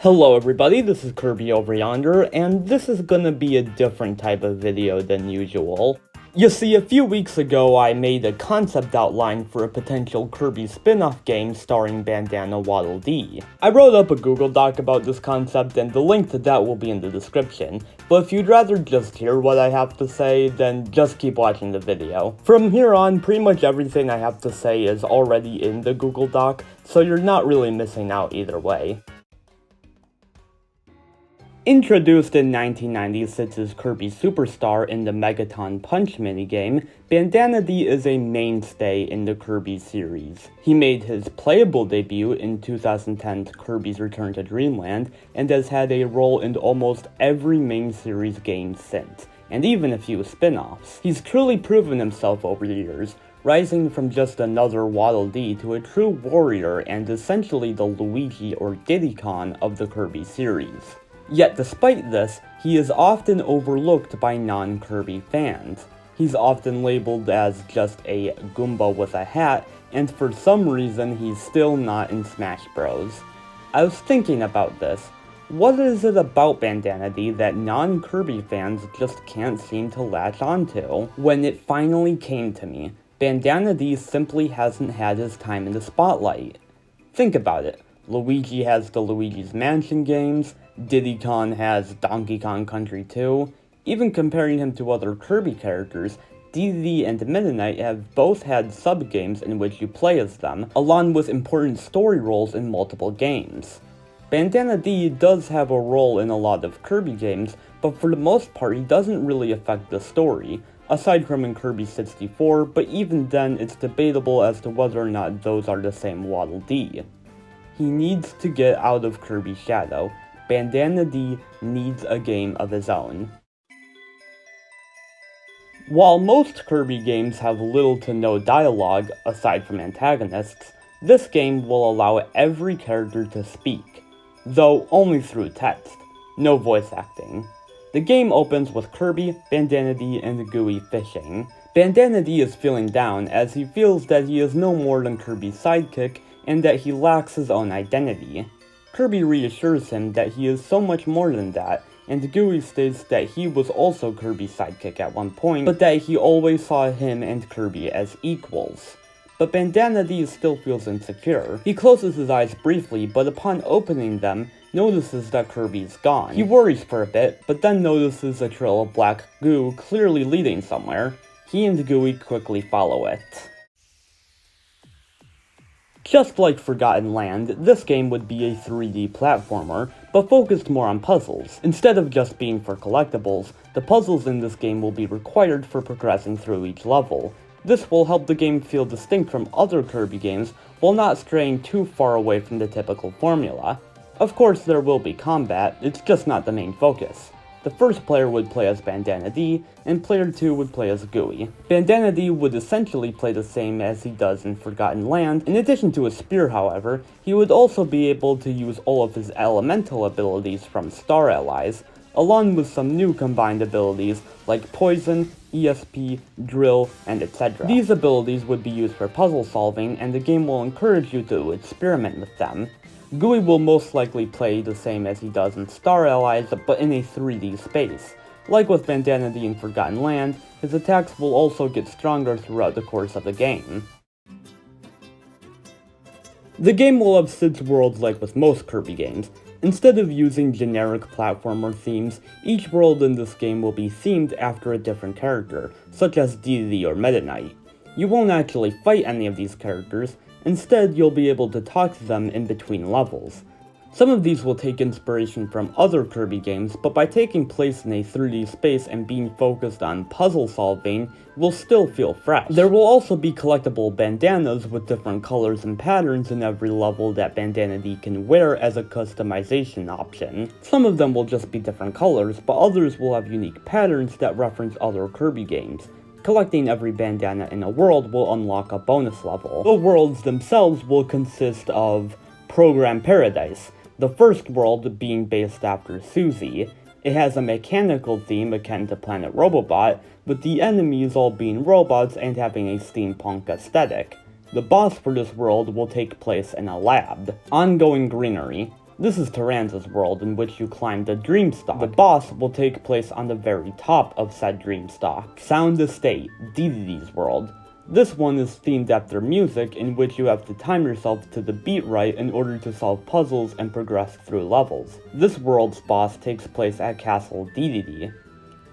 Hello everybody, this is Kirby over yonder, and this is gonna be a different type of video than usual. You see, a few weeks ago I made a concept outline for a potential Kirby spin-off game starring Bandana Waddle Dee. I wrote up a Google Doc about this concept and the link to that will be in the description, but if you'd rather just hear what I have to say, then just keep watching the video. From here on, pretty much everything I have to say is already in the Google Doc, so you're not really missing out either way. Introduced in 1996's Kirby Superstar in the Megaton Punch minigame, Bandana Dee is a mainstay in the Kirby series. He made his playable debut in 2010's Kirby's Return to Dreamland, and has had a role in almost every main series game since, and even a few spin-offs. He's truly proven himself over the years, rising from just another Waddle Dee to a true warrior and essentially the Luigi or Diddy Kong of the Kirby series. Yet despite this, he is often overlooked by non-Kirby fans. He's often labeled as just a Goomba with a hat, and for some reason he's still not in Smash Bros. I was thinking about this. What is it about Bandana Dee that non-Kirby fans just can't seem to latch onto? When it finally came to me, Bandana Dee simply hasn't had his time in the spotlight. Think about it. Luigi has the Luigi's Mansion games, Diddy Kong has Donkey Kong Country 2. Even comparing him to other Kirby characters, Diddy and Meta Knight have both had sub-games in which you play as them, along with important story roles in multiple games. Bandana Dee does have a role in a lot of Kirby games, but for the most part he doesn't really affect the story, aside from in Kirby 64, but even then it's debatable as to whether or not those are the same Waddle Dee. He needs to get out of Kirby's shadow. Bandana Dee needs a game of his own. While most Kirby games have little to no dialogue, aside from antagonists, this game will allow every character to speak, though only through text, no voice acting. The game opens with Kirby, Bandana Dee, and Gooey fishing. Bandana Dee is feeling down as he feels that he is no more than Kirby's sidekick and that he lacks his own identity. Kirby reassures him that he is so much more than that, and Gooey states that he was also Kirby's sidekick at one point, but that he always saw him and Kirby as equals. But Bandana Dee still feels insecure. He closes his eyes briefly, but upon opening them, notices that Kirby is gone. He worries for a bit, but then notices a trail of black goo clearly leading somewhere. He and Gooey quickly follow it. Just like Forgotten Land, this game would be a 3D platformer, but focused more on puzzles. Instead of just being for collectibles, the puzzles in this game will be required for progressing through each level. This will help the game feel distinct from other Kirby games while not straying too far away from the typical formula. Of course there will be combat, it's just not the main focus. The first player would play as Bandana Dee, and player 2 would play as Gooey. Bandana Dee would essentially play the same as he does in Forgotten Land. In addition to his spear, however, he would also be able to use all of his elemental abilities from Star Allies, along with some new combined abilities like Poison, ESP, Drill, and etc. These abilities would be used for puzzle solving, and the game will encourage you to experiment with them. Gooey will most likely play the same as he does in Star Allies, but in a 3D space. Like with Bandana Dee in Forgotten Land, his attacks will also get stronger throughout the course of the game. The game will have Sid's worlds like with most Kirby games. Instead of using generic platformer themes, each world in this game will be themed after a different character, such as Diddy or Meta Knight. You won't actually fight any of these characters. Instead, you'll be able to talk to them in between levels. Some of these will take inspiration from other Kirby games, but by taking place in a 3D space and being focused on puzzle solving, will still feel fresh. There will also be collectible bandanas with different colors and patterns in every level that Bandana Dee can wear as a customization option. Some of them will just be different colors, but others will have unique patterns that reference other Kirby games. Collecting every bandana in a world will unlock a bonus level. The worlds themselves will consist of Program Paradise, the first world being based after Suzy. It has a mechanical theme akin to Planet Robobot, with the enemies all being robots and having a steampunk aesthetic. The boss for this world will take place in a lab. Ongoing Greenery. This is Taranza's world, in which you climb the Dreamstalk. The boss will take place on the very top of said Dreamstalk. Sound Estate, Dedede's world. This one is themed after music, in which you have to time yourself to the beat right in order to solve puzzles and progress through levels. This world's boss takes place at Castle Dedede.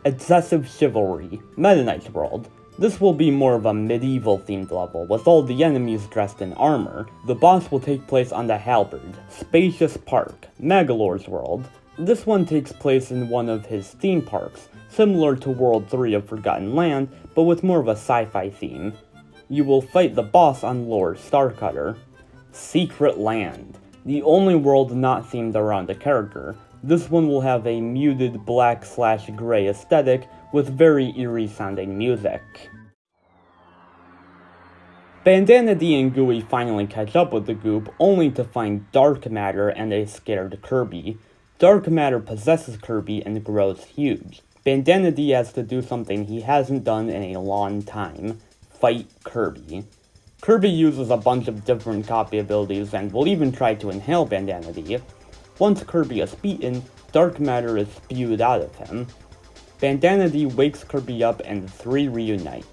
Excessive Chivalry, Meta Knight's world. This will be more of a medieval-themed level, with all the enemies dressed in armor. The boss will take place on the Halberd. Spacious Park, Magolor's world. This one takes place in one of his theme parks, similar to World 3 of Forgotten Land, but with more of a sci-fi theme. You will fight the boss on Lord Starcutter. Secret Land, the only world not themed around a character. This one will have a muted black/gray aesthetic with very eerie-sounding music. Bandana D and Gooey finally catch up with the group, only to find dark matter and a scared Kirby. Dark matter possesses Kirby and grows huge. Bandana D has to do something he hasn't done in a long time: fight Kirby. Kirby uses a bunch of different copy abilities and will even try to inhale Bandana D. Once Kirby is beaten, dark matter is spewed out of him. Bandana D wakes Kirby up and the three reunite.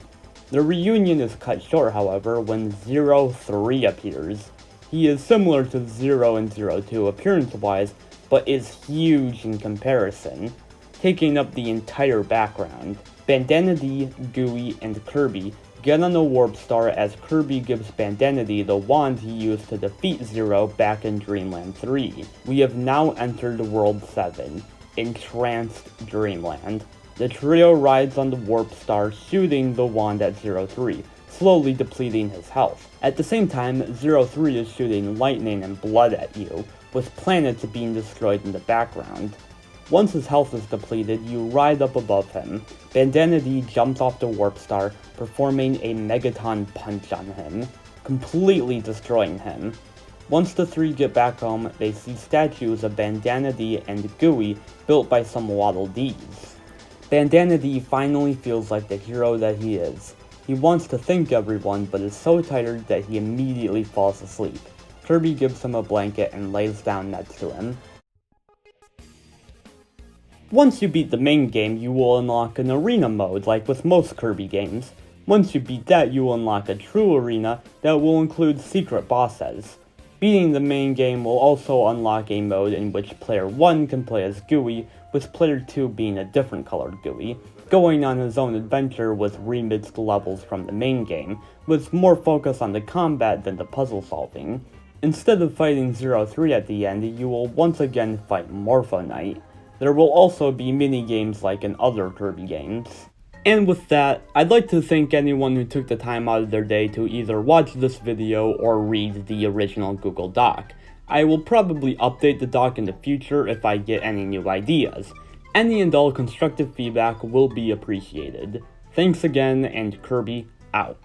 The reunion is cut short, however, when 03 appears. He is similar to 0 and 02 appearance-wise, but is huge in comparison, taking up the entire background. Bandana D, Gooey, and Kirby get on a warp star as Kirby gives Bandana D the wand he used to defeat Zero back in Dreamland 3. We have now entered World 7, Entranced Dreamland. The trio rides on the warp star, shooting the wand at 03, slowly depleting his health. At the same time, 03 is shooting lightning and blood at you, with planets being destroyed in the background. Once his health is depleted, you ride up above him. Bandana D jumps off the warp star, performing a Megaton punch on him, completely destroying him. Once the three get back home, they see statues of Bandana D and Gooey built by some Waddle Dees. Bandana D finally feels like the hero that he is. He wants to thank everyone, but is so tired that he immediately falls asleep. Kirby gives him a blanket and lays down next to him. Once you beat the main game, you will unlock an arena mode, like with most Kirby games. Once you beat that, you will unlock a true arena that will include secret bosses. Beating the main game will also unlock a mode in which player 1 can play as Gooey, with player 2 being a different colored Gooey, going on his own adventure with remixed levels from the main game, with more focus on the combat than the puzzle solving. Instead of fighting 03 at the end, you will once again fight Morpho Knight. There will also be mini-games like in other Kirby games. And with that, I'd like to thank anyone who took the time out of their day to either watch this video or read the original Google Doc. I will probably update the doc in the future if I get any new ideas. Any and all constructive feedback will be appreciated. Thanks again, and Kirby out.